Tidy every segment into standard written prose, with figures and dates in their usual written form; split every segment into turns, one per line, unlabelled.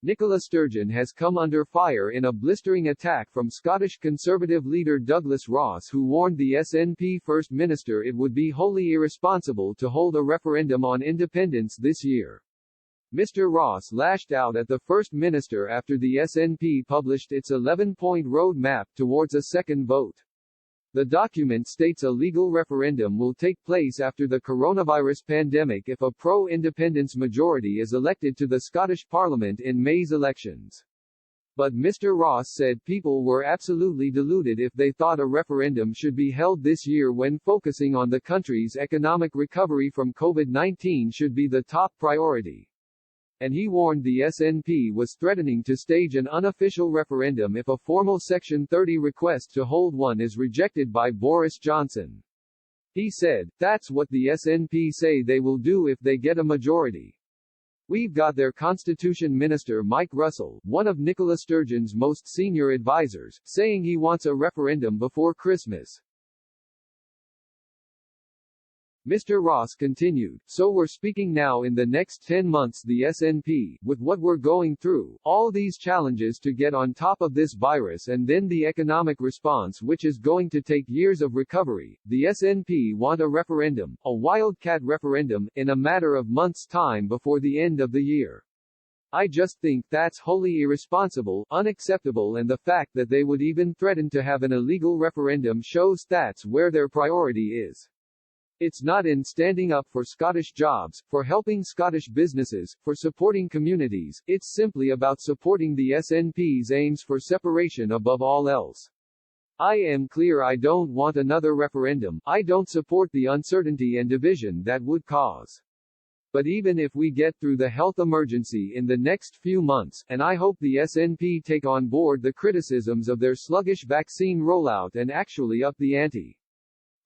Nicola Sturgeon has come under fire in a blistering attack from Scottish Conservative leader Douglas Ross, who warned the SNP First Minister it would be wholly irresponsible to hold a referendum on independence this year. Mr. Ross lashed out at the First Minister after the SNP published its 11-point road map towards a second vote. The document states a legal referendum will take place after the coronavirus pandemic if a pro-independence majority is elected to the Scottish Parliament in May's elections. But Mr. Ross said people were absolutely deluded if they thought a referendum should be held this year when focusing on the country's economic recovery from COVID-19 should be the top priority. And he warned the SNP was threatening to stage an unofficial referendum if a formal Section 30 request to hold one is rejected by Boris Johnson. He said, "That's what the SNP say they will do if they get a majority. We've got their Constitution Minister Mike Russell, one of Nicola Sturgeon's most senior advisors, saying he wants a referendum before Christmas." Mr. Ross continued, "So we're speaking now in the next 10 months the SNP, with what we're going through, all these challenges to get on top of this virus and then the economic response which is going to take years of recovery, the SNP want a referendum, a wildcat referendum, in a matter of months' time before the end of the year. I just think that's wholly irresponsible, unacceptable, and the fact that they would even threaten to have an illegal referendum shows that's where their priority is. It's not in standing up for Scottish jobs, for helping Scottish businesses, for supporting communities, it's simply about supporting the SNP's aims for separation above all else. I am clear I don't want another referendum, I don't support the uncertainty and division that would cause. But even if we get through the health emergency in the next few months, and I hope the SNP take on board the criticisms of their sluggish vaccine rollout and actually up the ante.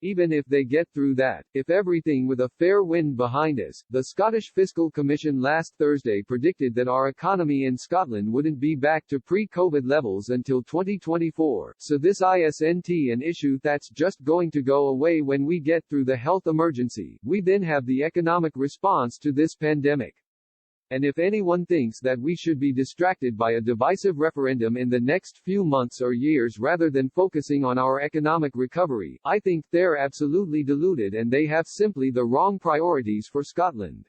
Even if they get through that, if everything with a fair wind behind us, the Scottish Fiscal Commission last Thursday predicted that our economy in Scotland wouldn't be back to pre-COVID levels until 2024, so this isn't an issue that's just going to go away when we get through the health emergency. We then have the economic response to this pandemic. And if anyone thinks that we should be distracted by a divisive referendum in the next few months or years rather than focusing on our economic recovery, I think they're absolutely deluded and they have simply the wrong priorities for Scotland.